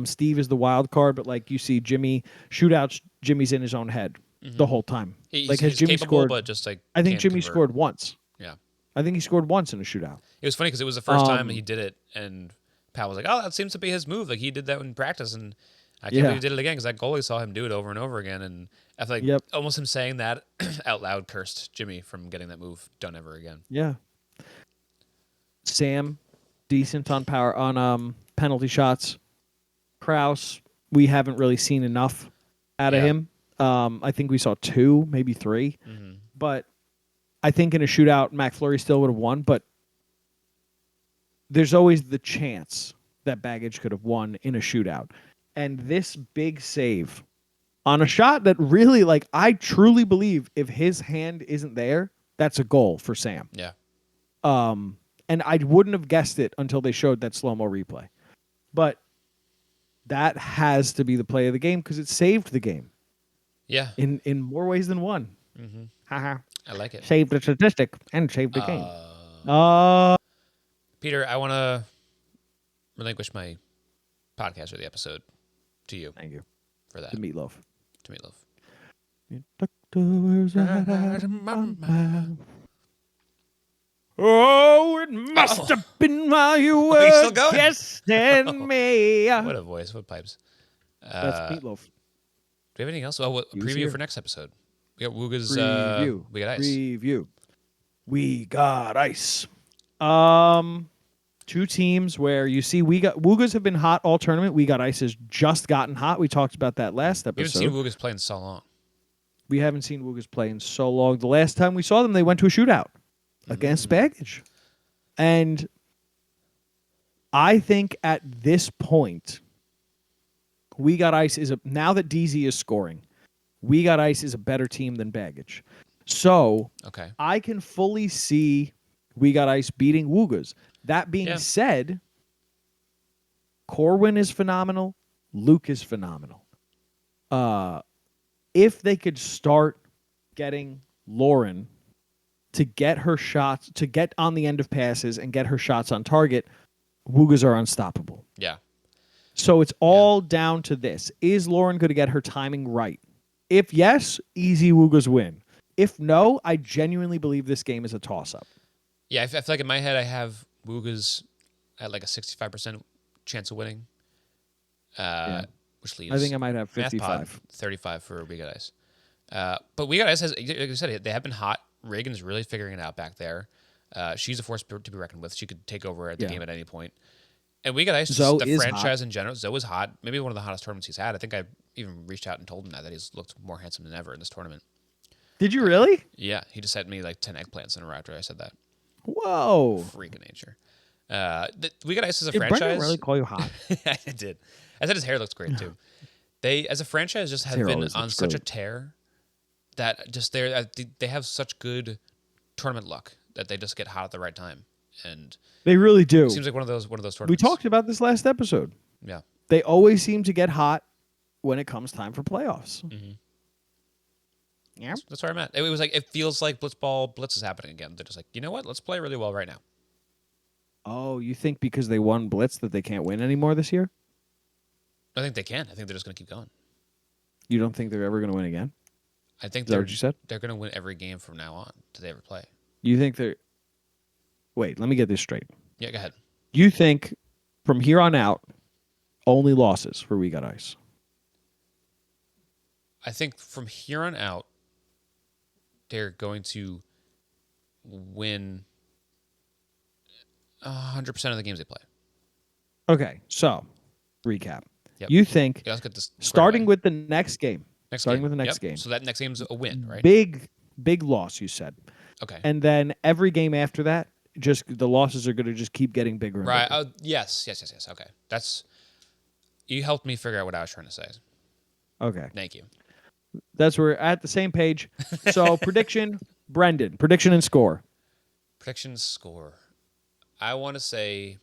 Steve is the wild card, but like you see Jimmy shootouts, Jimmy's in his own head the whole time. Like has He's Jimmy capable, scored? but just like I think can't Jimmy convert. scored once. Yeah. I think he scored once in a shootout. It was funny because it was the first time he did it, and Pat was like, "Oh, that seems to be his move. Like he did that in practice, and I can't believe he did it again because that goalie saw him do it over and over again." And I feel like almost him saying that out loud cursed Jimmy from getting that move done ever again. Yeah. Sam, decent on power on penalty shots. Kraus, we haven't really seen enough out of him. I think we saw 2, maybe 3. But I think in a shootout, MacFlurry still would have won. But there's always the chance that Baggage could have won in a shootout. And this big save on a shot that really, like, I truly believe if his hand isn't there, that's a goal for Sam. Yeah. And I wouldn't have guessed it until they showed that slow-mo replay. But that has to be the play of the game because it saved the game. Yeah. In more ways than one. Haha. I like it. Saved the statistic and saved the game. Peter, I want to relinquish my podcast or the episode to you. Thank you. For that. To Meatloaf. To Meatloaf. You took the words right out of my mouth. Oh, it must have been while you you were still going? kissing me. What a voice. What pipes. That's Meatloaf. Do we have anything else? Oh, what, He was preview here. for next episode. We got Wooga's. Preview. We got ice. Preview. We got ice. 2 teams where you see Woogas have been hot all tournament. We got ice has just gotten hot. We talked about that last We haven't episode. seen Wooga's play in so long. We haven't seen Woogas play in so long. The last time we saw them, they went to a shootout against Baggage. And I think at this point, We Got Ice is now that DZ is scoring, We Got Ice is a better team than Baggage. So Okay. I can fully see We Got Ice beating Woogas. That being said, Corwin is phenomenal. Luke is phenomenal. If they could start getting Lauren to get her shots, to get on the end of passes and get her shots on target, Woogas are unstoppable. Yeah. So it's all down to this. Is Lauren going to get her timing right? If yes, easy Woogas win. If no, I genuinely believe this game is a toss-up. Yeah, I feel like in my head I have Wooga's at like a 65% chance of winning. Which leaves I think I might have Math 55. Pod, 35 for We Got Ice. But We Got Ice has, like you said, they have been hot. Reagan's really figuring it out back there. She's a force to be reckoned with. She could take over at the game at any point. And We Got Ice, Zoe just the is franchise hot. in general. Zoe is hot. Maybe one of the hottest tournaments he's had. I think I even reached out and told him that he's looked more handsome than ever in this tournament. Did you really? Yeah, he just sent me like 10 eggplants in a row after I said that. Whoa. Freak of nature. We Got Ice as a Did franchise. Brendan really call you hot? I did. I said his hair looks great too. They, as a franchise, just have hair been always on looks such a great. tear that just they have such good tournament luck that they just get hot at the right time, and They really do. it seems like one of those tournaments. We talked about this last episode. Yeah. They always seem to get hot when it comes time for playoffs. Yeah. That's where I'm at. It was like it feels like Blitz is happening again. They're just like, you know what? Let's play really well right now. Oh, you think because they won Blitz that they can't win anymore this year? I think they can. I think they're just going to keep going. You don't think they're ever going to win again? I think Is that what you said? they're going to win every game from now on. Do they ever play? You think they're... Wait, let me get this straight. Yeah, go ahead. You think from here on out, only losses for We Got Ice? I think from here on out, they're going to win 100% of the games they play. Okay, so recap. Yep. You think Yeah, let's get this squared starting away. with the next game, Next starting game. with the next Yep. game, So that next game's a win, right? big loss, you said. Okay. And then every game after that, just the losses are going to just keep getting bigger and Right. bigger. Oh, yes. Okay. You helped me figure out what I was trying to say. Okay. Thank you. That's where we're at the same page. So prediction, Brendan. Prediction and score. Prediction score. I want to say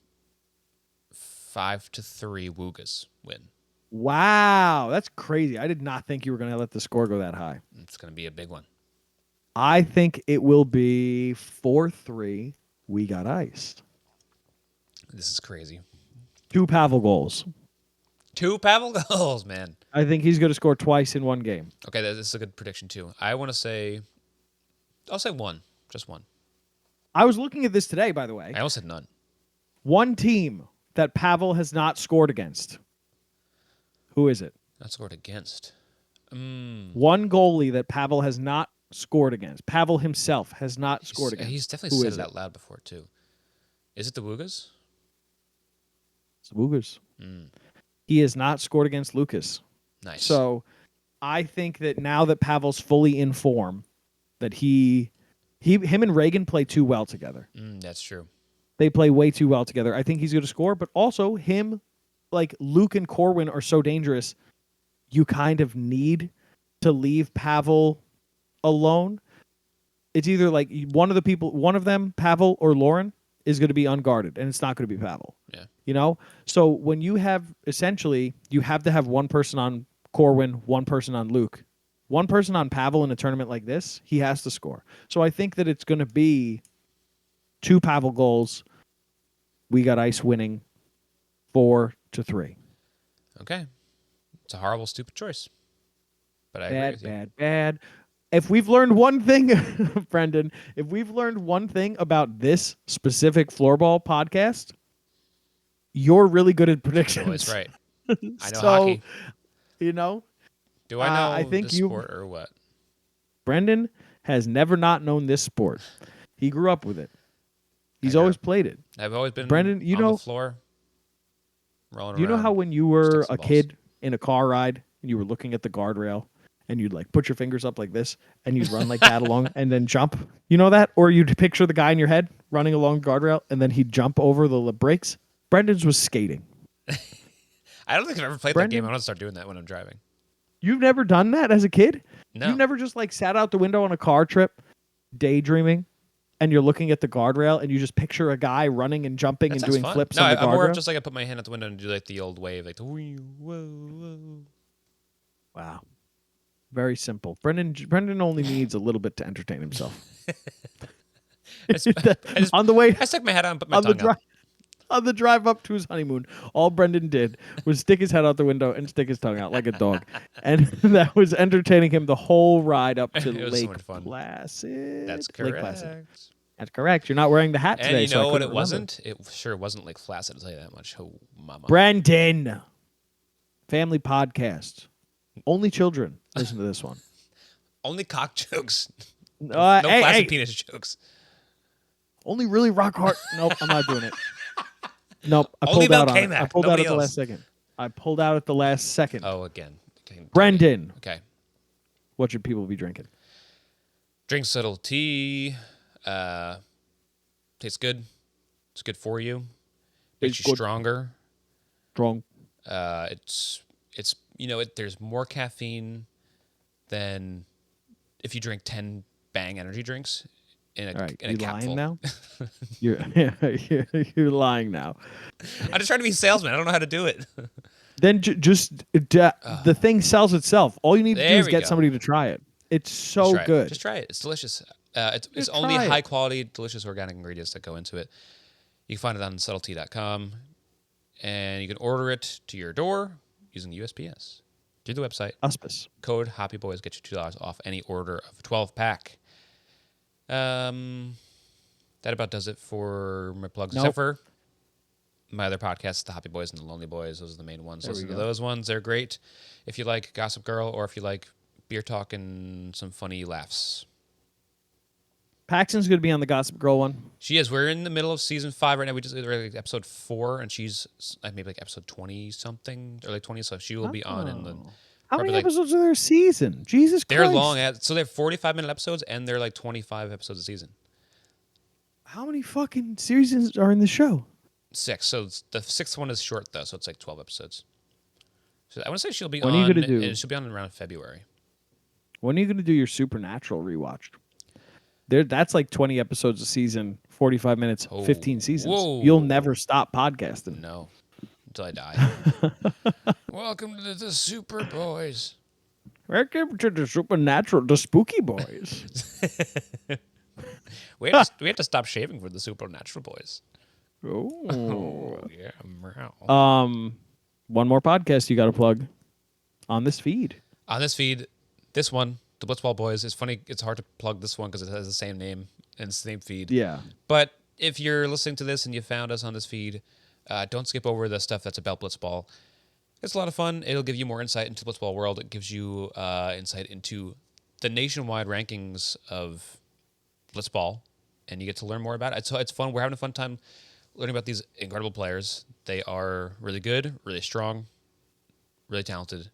5-3 Woogas win. Wow, that's crazy. I did not think you were going to let the score go that high. It's going to be a big one. I think it will be 4-3. We got iced. This is crazy. 2 Pavel goals. 2 Pavel goals, man. I think he's going to score twice in one game. Okay, this is a good prediction too. I'll say one. Just one. I was looking at this today, by the way. I almost said none. One team that Pavel has not scored against. Who is it? Not scored against. One goalie that Pavel has not scored against. Pavel himself has not scored against. He's definitely Who said is it out loud before too. Is it the Woogas? It's the Woogers. He has not scored against Lucas. Nice. So I think that now that Pavel's fully in form, that him and Reagan play too well together. That's true. They play way too well together. I think he's going to score, but also him, like Luke and Corwin are so dangerous. You kind of need to leave Pavel alone. It's either like one of them, Pavel or Lauren, is going to be unguarded, and it's not going to be Pavel. Yeah. You know? So when you have, essentially, you have to have one person on Corwin, one person on Luke. One person on Pavel in a tournament like this, he has to score. So I think that it's going to be 2 Pavel goals. We got ice winning 4-3. Okay. It's a horrible, stupid choice. But I agree with you. Bad. If we've learned one thing, Brendan, if we've learned one thing about this specific Floorball podcast, you're really good at predictions. Oh, that's right. I know So, hockey. You know, Do I know I think the sport or what? Brendan has never not known this sport. He grew up with it. He's always played it. I've always been Brendan, you on know, the floor, rolling you know around. how when you were sticks and a balls. kid in a car ride and you were looking at the guardrail and you'd like put your fingers up like this and you'd run like that along and then jump? You know that? Or you'd picture the guy in your head running along the guardrail and then he'd jump over the brakes? Brendan's was skating. I don't think I've ever played that game. I want to start doing that when I'm driving. You've never done that as a kid? No. You've never just like sat out the window on a car trip daydreaming and you're looking at the guardrail and you just picture a guy running and jumping That and sounds doing fun. flips No, on the I'm more of guardrail? just like I put my hand out the window and do like the old wave, like the whoo, whoa. Wow. Very simple. Brendan only needs a little bit to entertain himself. On the way, I stuck my head out and put my on the tongue out. on the drive up to his honeymoon, all Brendan did was stick his head out the window and stick his tongue out like a dog, and that was entertaining him the whole ride up to It was so Lake much fun. Placid. That's Lake correct. Placid. That's correct. You're not wearing the hat And today. you so I know what couldn't it remember. wasn't? It sure wasn't like flaccid, I'll tell you that much. Oh, mama. Brendan. Family podcast. Only children listen to this one. Only cock jokes. No Hey, flaccid penis jokes. Only really rock hard. Nope, I'm not doing it. Nope, I Only pulled out Mel on it. K-Mac, I pulled out nobody at the else. last second. I pulled out at the last second. Oh, again. Okay, Brendan, Okay. what should people be drinking? Drink subtle tea. Tastes good. It's good for you. Makes Tastes you good. stronger. Strong. It's there's more caffeine than if you drink 10 Bang energy drinks in a All right, in a you capful. lying now? You're lying now. I'm just trying to be a salesman. I don't know how to do it. Then the thing sells itself. All you need to do There is we get go. somebody to try it. It's so Just try good. It. Just try it. It's delicious. It's Just only try it. high quality, delicious organic ingredients that go into it. You can find it on subtlety.com, and you can order it to your door using USPS. Through the website. Auspice. Code Hoppy Boys gets you $2 off any order of a 12-pack. That about does it for my plugs. Nope. Except for my other podcasts, The Hoppy Boys and The Lonely Boys. Those are the main ones. There we Listen to go. those ones. They're great. If you like Gossip Girl or if you like beer talk and some funny laughs. Paxton's going to be on the Gossip Girl one. She is. We're in the middle of season 5 right now. We're like episode 4, and she's maybe like episode 20 something or like 20. So she will be on in the. How many like, episodes are there a season? Jesus they're Christ. long. So they're 45-minute episodes, and they're like 25 episodes a season. How many fucking seasons are in the show? 6. So the 6th one is short though, so it's like 12 episodes. So I want to say she'll be When on. are you gonna do? She'll be on around February. When are you going to do your Supernatural rewatch? That's like 20 episodes a season, 45 minutes, 15 seasons. Whoa. You'll never stop podcasting. No, until I die. Welcome to the Super Boys. Welcome to the Supernatural, the Spooky Boys. We have to stop shaving for the Supernatural Boys. Oh. Yeah. Meow. One more podcast you got to plug on this feed. On this feed, this one, the Blitzball Boys. It's funny. It's hard to plug this one because it has the same name and it's the same feed. Yeah. But if you're listening to this and you found us on this feed, don't skip over the stuff that's about Blitzball. It's a lot of fun. It'll give you more insight into the Blitzball world. It gives you insight into the nationwide rankings of Blitzball, and you get to learn more about it. So it's fun. We're having a fun time learning about these incredible players. They are really good, really strong, really talented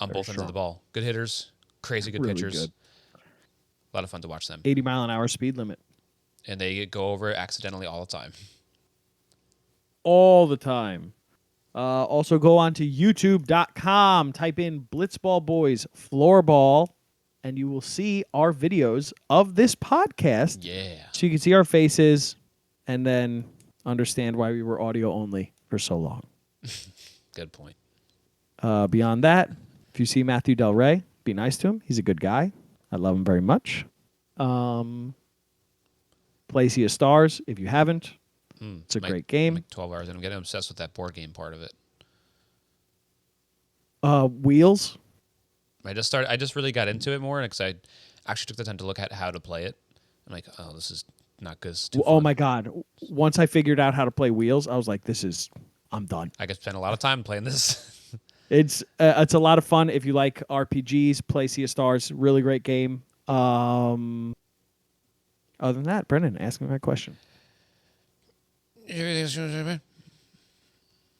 on both ends of the ball. Good hitters, crazy good Really pitchers. good. A lot of fun to watch them. 80-mile-an-hour speed limit. And they go over it accidentally all the time. All the time. Also go on to youtube.com, type in Blitzball Boys Floorball, and you will see our videos of this podcast. Yeah. So you can see our faces and then understand why we were audio only for so long. Good point. Beyond that, if you see Matthew Del Rey, be nice to him. He's a good guy. I love him very much. Play Sea of Stars if you haven't. It's a great game. Like 12 hours, and I'm getting obsessed with that board game part of it. Wheels. I just really got into it more because I actually took the time to look at how to play it. I'm like, oh, this is not good. It's too Oh fun. my God. Once I figured out how to play Wheels, I was like, I'm done. I could spend a lot of time playing this. It's a lot of fun. If you like RPGs, play Sea of Stars. Really great game. Other than that, Brendan, ask me my question.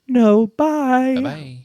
No, bye. Bye-bye.